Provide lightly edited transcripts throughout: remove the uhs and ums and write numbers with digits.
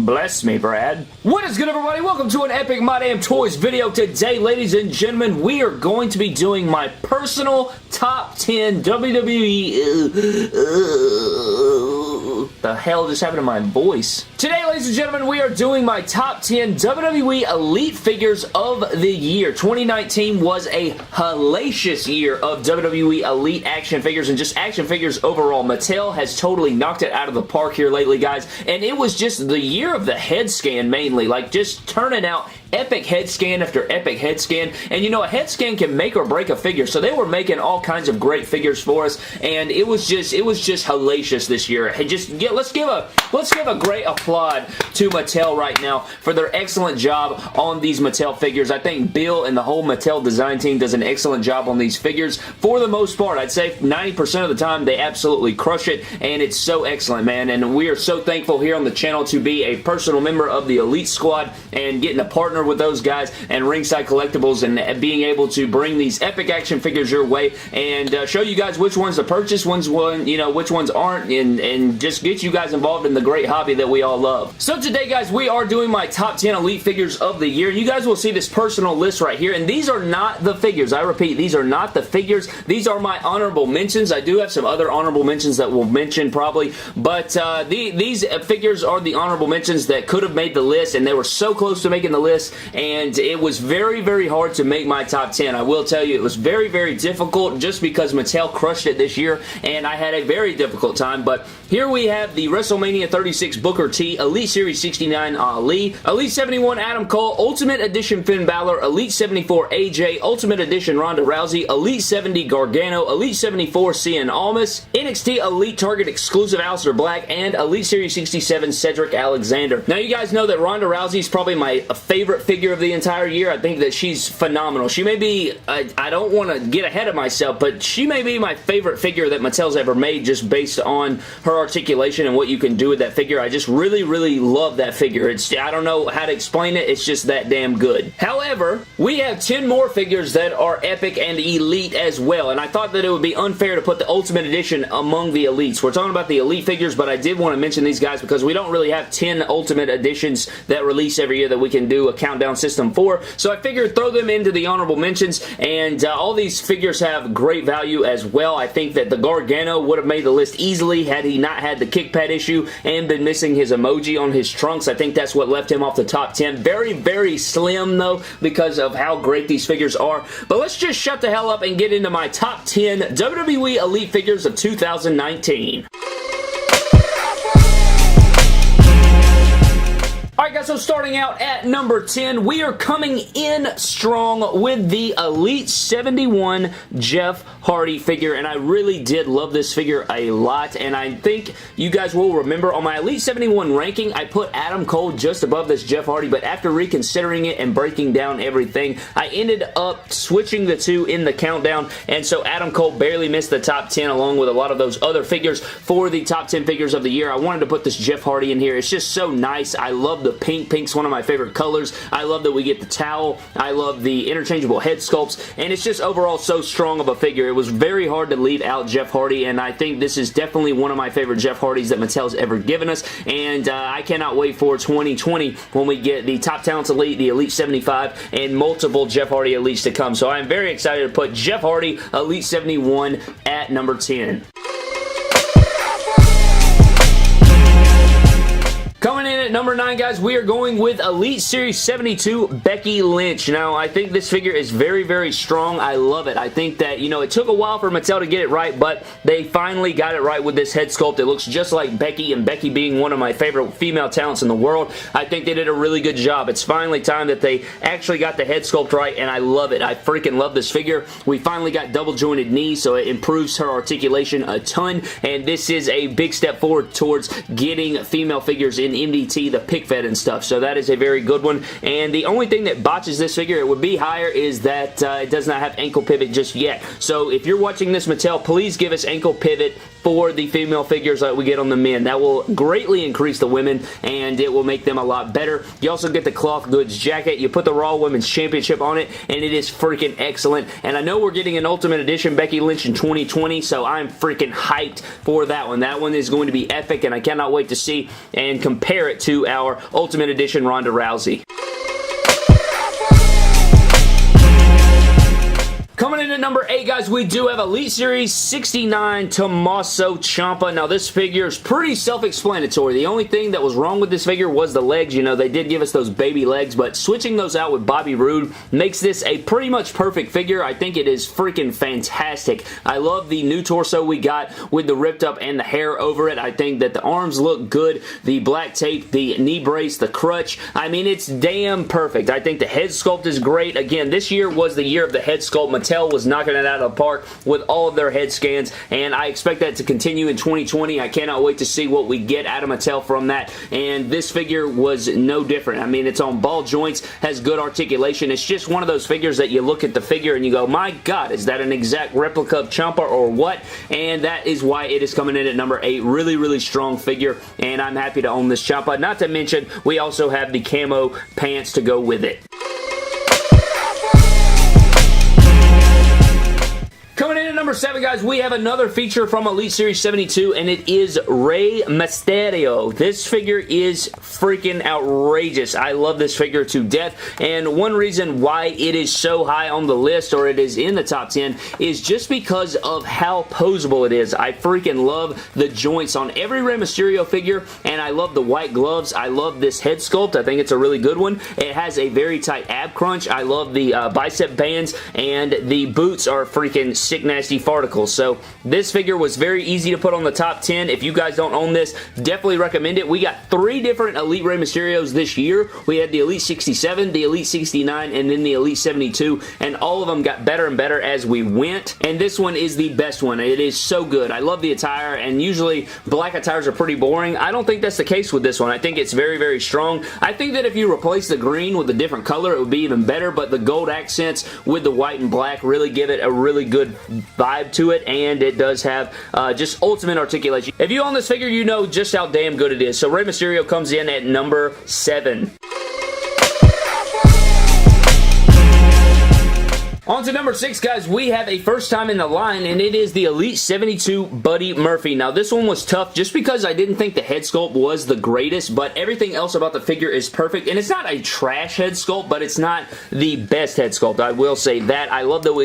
Bless me, Brad. What is good, everybody? Welcome to an Epic My Damn Toys video. Today, ladies and gentlemen, we are going to be doing my personal top 10 WWE... the hell just happened to my voice? Today, ladies and gentlemen, we are doing my top 10 WWE Elite figures of the year. 2019 was a hellacious year of WWE Elite action figures and just action figures overall. Mattel has totally knocked it out of the park here lately, guys, and it was just the year of the head scan mainly, like just turning out epic head scan after epic head scan. And you know, a head scan can make or break a figure, so they were making all kinds of great figures for us, and it was just hellacious this year. Hey, let's give a great applaud to Mattel right now for their excellent job on these Mattel figures. I think Bill and the whole Mattel design team does an excellent job on these figures. For the most part, I'd say 90% of the time they absolutely crush it, and it's so excellent, man. And we are so thankful here on the channel to be a personal member of the Elite Squad and getting to partner with those guys and Ringside Collectibles and being able to bring these epic action figures your way and show you guys which ones to purchase, which ones aren't, and just get you guys involved in the great hobby that we all love. So today, guys, we are doing my top 10 Elite figures of the year. You guys will see this personal list right here, and these are not the figures. I repeat, these are not the figures. These are my honorable mentions. I do have some other honorable mentions that we'll mention probably, but these figures are the honorable mentions that could have made the list, and they were so close to making the list, and it was very, very hard to make my top 10. I will tell you, it was very, very difficult just because Mattel crushed it this year, and I had a very difficult time, but here we have the WrestleMania 36 Booker T, Elite Series 69 Ali, Elite 71 Adam Cole, Ultimate Edition Finn Balor, Elite 74 AJ, Ultimate Edition Ronda Rousey, Elite 70 Gargano, Elite 74 Cien Almas, NXT Elite Target Exclusive Aleister Black, and Elite Series 67 Cedric Alexander. Now, you guys know that Ronda Rousey is probably my favorite figure of the entire year. I think that she's phenomenal. She may be, I don't want to get ahead of myself, but she may be my favorite figure that Mattel's ever made just based on her articulation and what you can do with that figure. I just really, really love that figure. I don't know how to explain it. It's just that damn good. However, we have 10 more figures that are epic and elite as well, and I thought that it would be unfair to put the Ultimate Edition among the elites. We're talking about the elite figures, but I did want to mention these guys because we don't really have 10 Ultimate Editions that release every year that we can do a countdown system for, so I figured throw them into the honorable mentions, and all these figures have great value as well. I think that the Gargano would have made the list easily had he not had the kick pad issue and been missing his emoji on his trunks. I think that's what left him off the top 10. Very, very slim, though, because of how great these figures are. But let's just shut the hell up and get into my top 10 WWE Elite figures of 2019. Alright, guys, so starting out at number 10, we are coming in strong with the Elite 71 Jeff Hardy figure, and I really did love this figure a lot, and I think you guys will remember on my Elite 71 ranking, I put Adam Cole just above this Jeff Hardy, but after reconsidering it and breaking down everything, I ended up switching the two in the countdown, and so Adam Cole barely missed the top 10 along with a lot of those other figures for the top 10 figures of the year. I wanted to put this Jeff Hardy in here. It's just so nice. I love the pink. Pink's one of my favorite colors. I love that we get the towel. I love the interchangeable head sculpts, and it's just overall so strong of a figure. It was very hard to leave out Jeff Hardy, and I think this is definitely one of my favorite Jeff Hardys that Mattel's ever given us, and I cannot wait for 2020 when we get the Top Talents Elite, the Elite 75, and multiple Jeff Hardy Elites to come. So I'm very excited to put Jeff Hardy Elite 71 at number 10. Coming in at number 9, guys, we are going with Elite Series 72 Becky Lynch. Now, I think this figure is very, very strong. I love it. I think that, you know, it took a while for Mattel to get it right, but they finally got it right with this head sculpt. It looks just like Becky, and Becky being one of my favorite female talents in the world, I think they did a really good job. It's finally time that they actually got the head sculpt right, and I love it. I freaking love this figure. We finally got double jointed knees, so it improves her articulation a ton, and this is a big step forward towards getting female figures in MDT, the pick fed and stuff, so that is a very good one. And the only thing that botches this figure, it would be higher, is that it does not have ankle pivot just yet. So if you're watching this, Mattel, please give us ankle pivot for the female figures that we get on the men. That will greatly increase the women, and it will make them a lot better. You also get the cloth goods jacket. You put the Raw Women's Championship on it, and it is freaking excellent. And I know we're getting an Ultimate Edition Becky Lynch in 2020, so I'm freaking hyped for that one. That one is going to be epic, and I cannot wait to see and compare it to our Ultimate Edition Ronda Rousey. Coming in at number 8, guys, we do have Elite Series 69 Tommaso Ciampa. Now, this figure is pretty self-explanatory. The only thing that was wrong with this figure was the legs. You know, they did give us those baby legs, but switching those out with Bobby Roode makes this a pretty much perfect figure. I think it is freaking fantastic. I love the new torso we got with the ripped up and the hair over it. I think that the arms look good. The black tape, the knee brace, the crutch. I mean, it's damn perfect. I think the head sculpt is great. Again, this year was the year of the head sculpt. Mattel was knocking it out of the park with all of their head scans, and I expect that to continue in 2020. I cannot wait to see what we get out of Mattel from that, and this figure was no different. I mean, it's on ball joints, has good articulation. It's just one of those figures that you look at the figure and you go, my God, is that an exact replica of Ciampa or what? And that is why it is coming in at number 8. Really, really strong figure, and I'm happy to own this Ciampa. Not to mention, we also have the camo pants to go with it. Coming in at number 7, guys, we have another feature from Elite Series 72, and it is Rey Mysterio. This figure is freaking outrageous. I love this figure to death, and one reason why it is so high on the list, or it is in the top 10, is just because of how poseable it is. I freaking love the joints on every Rey Mysterio figure, and I love the white gloves. I love this head sculpt. I think it's a really good one. It has a very tight ab crunch. I love the bicep bands, and the boots are freaking sick nasty farticles. So this figure was very easy to put on the top 10. If you guys don't own this, definitely recommend it. We got 3 different Elite Rey Mysterios this year. We had the Elite 67, the Elite 69, and then the Elite 72, and all of them got better and better as we went, and this one is the best one. It is so good. I love the attire, and usually black attires are pretty boring. I don't think that's the case with this one. I think it's very, very strong. I think that if you replace the green with a different color, it would be even better, but the gold accents with the white and black really give it a really good vibe to it, and it does have just ultimate articulation. If you own this figure, you know just how damn good it is. So Rey Mysterio comes in at number 7. On to number 6, guys, we have a first time in the line, and it is the Elite 72 Buddy Murphy. Now, this one was tough just because I didn't think the head sculpt was the greatest, but everything else about the figure is perfect, and it's not a trash head sculpt, but it's not the best head sculpt. I will say that. I love that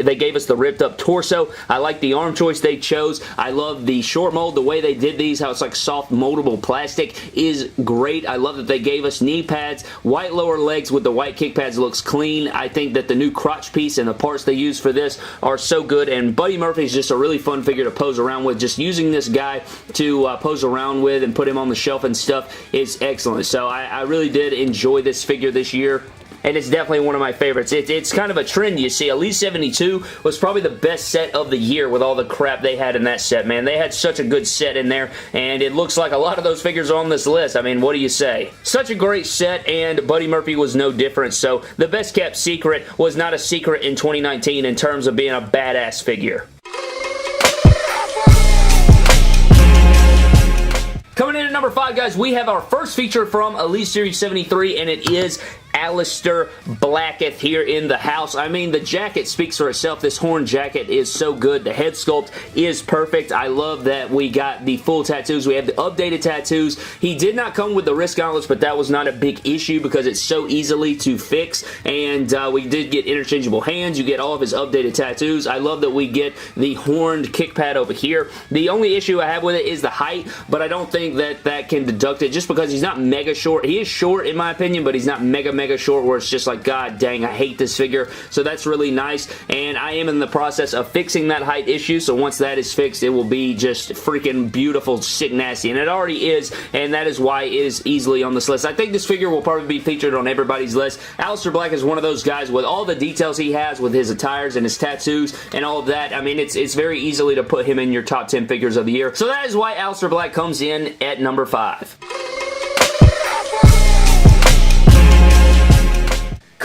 they gave us the ripped up torso. I like the arm choice they chose. I love the short mold, the way they did these, how it's like soft moldable plastic is great. I love that they gave us knee pads. White lower legs with the white kick pads looks clean. I think that the new crotch piece and the parts they use for this are so good, and Buddy Murphy is just a really fun figure to pose around with. Just using this guy to pose around with and put him on the shelf and stuff is excellent. So I really did enjoy this figure this year, and it's definitely one of my favorites. It's kind of a trend, you see. Elite 72 was probably the best set of the year with all the crap they had in that set, man. They had such a good set in there, and it looks like a lot of those figures are on this list. I mean, what do you say? Such a great set, and Buddy Murphy was no different, so the best kept secret was not a secret in 2019 in terms of being a badass figure. Coming in at number 5, guys, we have our first feature from Elite Series 73, and it is Aleister Blackett here in the house. I mean, the jacket speaks for itself. This horn jacket is so good. The head sculpt is perfect. I love that we got the full tattoos. We have the updated tattoos. He did not come with the wrist gauntlets, but that was not a big issue because it's so easily to fix, and we did get interchangeable hands. You get all of his updated tattoos. I love that we get the horned kick pad over here. The only issue I have with it is the height, but I don't think that that can deduct it just because he's not mega short. He is short in my opinion, but he's not mega short where it's just like, God dang, I hate this figure. So that's really nice, and I am in the process of fixing that height issue, so once that is fixed, it will be just freaking beautiful, sick nasty, and it already is, and that is why it is easily on this list. I think this figure will probably be featured on everybody's list. Aleister Black is one of those guys with all the details he has with his attires and his tattoos and all of that. I mean, it's very easily to put him in your top 10 figures of the year, so that is why Aleister Black comes in at number 5.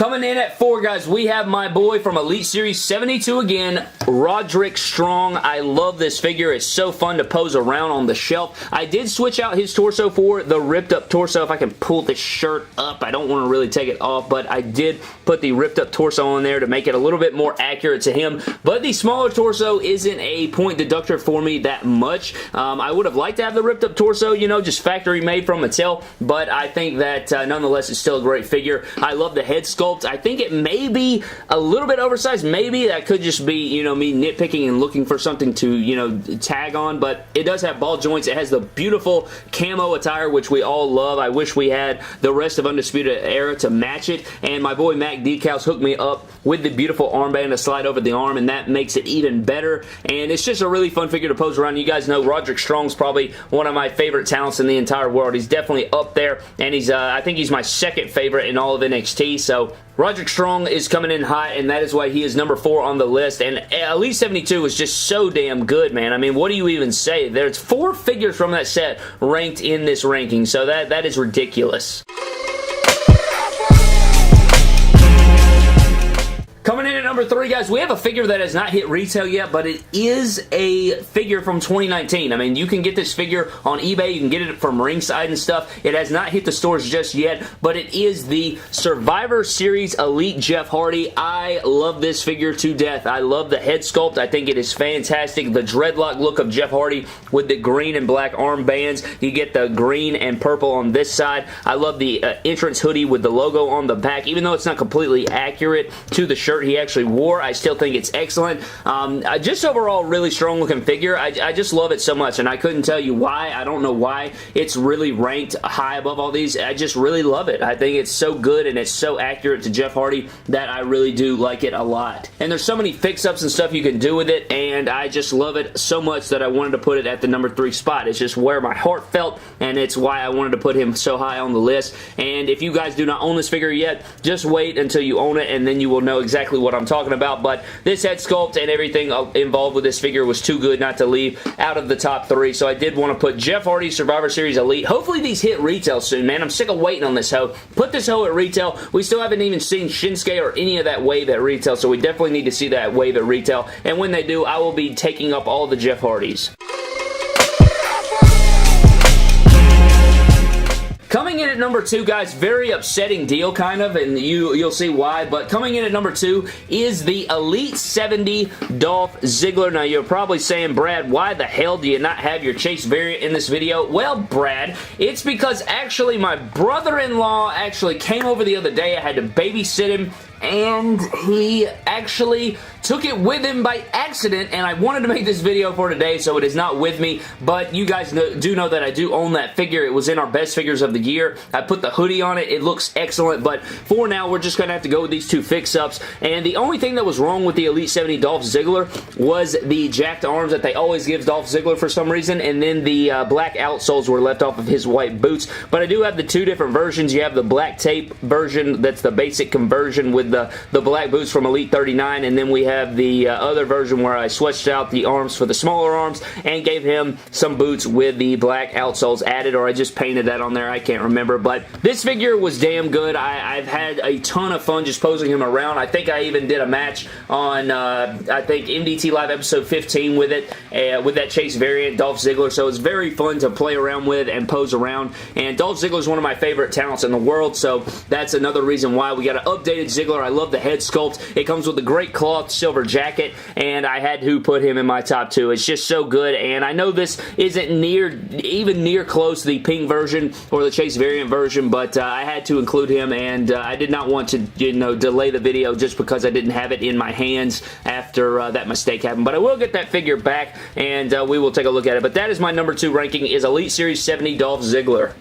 Coming in at 4, guys, we have my boy from Elite Series 72 again, Roderick Strong. I love this figure. It's so fun to pose around on the shelf. I did switch out his torso for the ripped up torso. If I can pull this shirt up, I don't want to really take it off, but I did put the ripped up torso on there to make it a little bit more accurate to him. But the smaller torso isn't a point deductor for me that much. I would have liked to have the ripped up torso, you know, just factory made from Mattel, but I think that nonetheless it's still a great figure. I love the head sculpt. I think it may be a little bit oversized. Maybe that could just be, you know, me nitpicking and looking for something to, you know, tag on, but it does have ball joints. It has the beautiful camo attire, which we all love. I wish we had the rest of Undisputed Era to match it, and my boy Mac Decals hooked me up with the beautiful armband to slide over the arm, and that makes it even better, and it's just a really fun figure to pose around. You guys know Roderick Strong's probably one of my favorite talents in the entire world. He's definitely up there, and he's I think he's my second favorite in all of NXT, so Roderick Strong is coming in hot, and that is why he is number 4 on the list, and Elite 72 is just so damn good, man. I mean, what do you even say? There's 4 figures from that set ranked in this ranking, so that is ridiculous. Coming in at number 3, guys, we have a figure that has not hit retail yet, but it is a figure from 2019. I mean, you can get this figure on eBay. You can get it from Ringside and stuff. It has not hit the stores just yet, but it is the Survivor Series Elite Jeff Hardy. I love this figure to death. I love the head sculpt. I think it is fantastic. The dreadlock look of Jeff Hardy with the green and black armbands. You get the green and purple on this side. I love the entrance hoodie with the logo on the back. Even though it's not completely accurate to the shirt he actually wore, I still think it's excellent. Just overall really strong looking figure. I just love it so much, and I couldn't tell you why. I don't know why it's really ranked high above all these. I just really love it. I think it's so good and it's so accurate to Jeff Hardy that I really do like it a lot. And there's so many fix-ups and stuff you can do with it, and I just love it so much that I wanted to put it at the number 3 spot. It's just where my heart felt, and it's why I wanted to put him so high on the list. And if you guys do not own this figure yet, just wait until you own it, and then you will know exactly what I'm talking about. But this head sculpt and everything involved with this figure was too good not to leave out of the top 3, so I did want to put Jeff Hardy Survivor Series Elite. Hopefully these hit retail soon, man. I'm sick of waiting on this hoe. Put this hoe at retail. We still haven't even seen Shinsuke or any of that wave at retail, so we definitely need to see that wave at retail, and when they do, I will be taking up all the Jeff Hardys. Coming in at number 2, guys, very upsetting deal, kind of, and you'll see why, but coming in at number 2 is the Elite 70 Dolph Ziggler. Now, you're probably saying, Brad, why the hell do you not have your Chase variant in this video? Well, Brad, it's because actually my brother-in-law actually came over the other day. I had to babysit him, and he actually took it with him by accident, and I wanted to make this video for today, so it is not with me, but you guys do know that I do own that figure. It was in our best figures of the year. I put the hoodie on it. It looks excellent, but for now, we're just going to have to go with these 2 fix-ups, and the only thing that was wrong with the Elite 70 Dolph Ziggler was the jacked arms that they always give Dolph Ziggler for some reason, and then the black outsoles were left off of his white boots, but I do have the 2 different versions. You have the black tape version, that's the basic conversion with the black boots from Elite 39, and then we have the other version where I switched out the arms for the smaller arms and gave him some boots with the black outsoles added, or I just painted that on there. I can't remember, but this figure was damn good. I've had a ton of fun just posing him around. I think I even did a match on, I think, MDT Live episode 15 with it, with that Chase variant, Dolph Ziggler, so it's very fun to play around with and pose around, and Dolph Ziggler is one of my favorite talents in the world, so that's another reason why we got an updated Ziggler. I love the head sculpt. It comes with a great cloth silver jacket, and I had to put him in my top 2. It's just so good, and I know this isn't even near close to the pink version or the Chase variant version, but I had to include him, and I did not want to, you know, delay the video just because I didn't have it in my hands after that mistake happened. But I will get that figure back, and we will take a look at it. But that is my number 2 ranking, is Elite Series 70 Dolph Ziggler.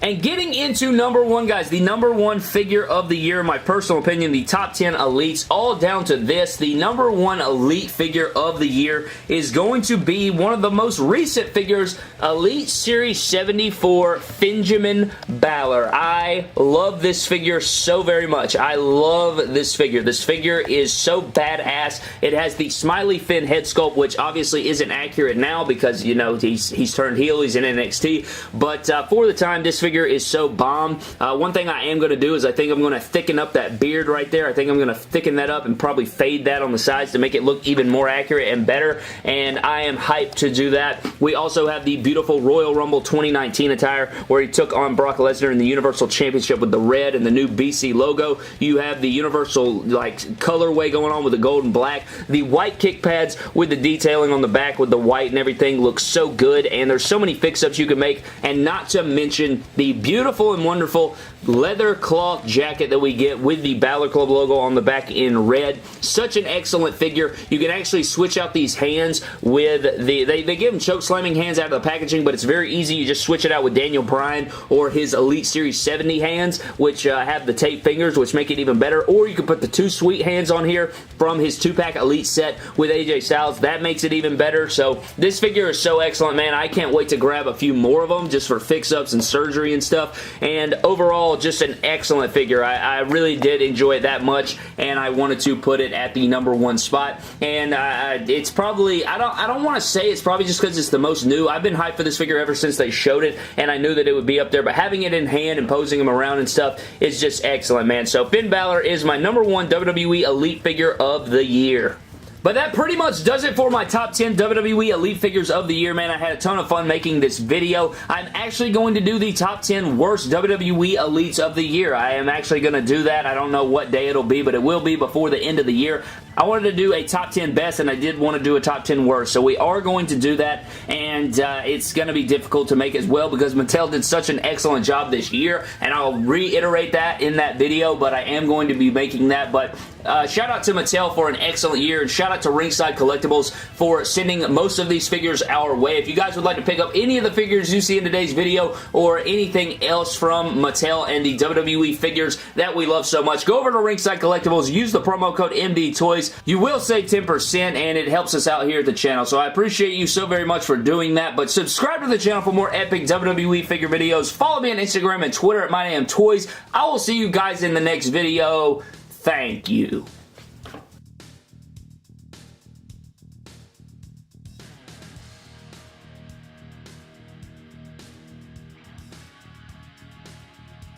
And getting into number 1, guys, the number 1 figure of the year, in my personal opinion, the top 10 elites, all down to this. The number 1 elite figure of the year is going to be one of the most recent figures, Elite Series 74 Benjamin Balor. I love this figure so very much. I love this figure. This figure is so badass. It has the Smiley Finn head sculpt, which obviously isn't accurate now because, you know, he's turned heel, he's in NXT, but for the time, this figure figure is so bomb. One thing I am going to do is I think I'm going to thicken up that beard right there. I think I'm going to thicken that up and probably fade that on the sides to make it look even more accurate and better, and I am hyped to do that. We also have the beautiful Royal Rumble 2019 attire where he took on Brock Lesnar in the Universal Championship with the red and the new BC logo. You have the Universal like colorway going on with the gold and black. The white kick pads with the detailing on the back with the white and everything looks so good, and there's so many fix-ups you can make, and not to mention the beautiful and wonderful leather cloth jacket that we get with the Balor Club logo on the back in red. Such an excellent figure. You can actually switch out these hands with the, they give them choke slamming hands out of the packaging, but it's very easy. You just switch it out with Daniel Bryan or his Elite Series 70 hands, which have the tape fingers, which make it even better, or you can put the two sweet hands on here from his 2-pack Elite set with AJ Styles. That makes it even better. So this figure is so excellent, man. I can't wait to grab a few more of them just for fix-ups and surgery and stuff, and overall just an excellent figure. I really did enjoy it that much, and I wanted to put it at the #1 spot. And it's probably, I don't want to say it's probably just because it's the most new. I've been hyped for this figure ever since they showed it, and I knew that it would be up there, but having it in hand and posing him around and stuff is just excellent, man. So Finn Balor is my #1 WWE Elite figure of the year. But that pretty much does it for my top 10 WWE Elite figures of the year, man. I had a ton of fun making this video. I'm actually going to do the top 10 worst WWE Elites of the year. I am actually going to do that. I don't know what day it'll be, but it will be before the end of the year. I wanted to do a top 10 best, and I did want to do a top 10 worst, so we are going to do that, and it's going to be difficult to make as well because Mattel did such an excellent job this year, and I'll reiterate that in that video, but I am going to be making that. But shout out to Mattel for an excellent year, and shout out to Ringside Collectibles for sending most of these figures our way. If you guys would like to pick up any of the figures you see in today's video or anything else from Mattel and the WWE figures that we love so much, go over to Ringside Collectibles, use the promo code MDTOYS. You will save 10%, and it helps us out here at the channel, so I appreciate you so very much for doing that. But subscribe to the channel for more epic WWE figure videos. Follow me on Instagram and Twitter at MyDamnToys. I will see you guys in the next video. Thank you.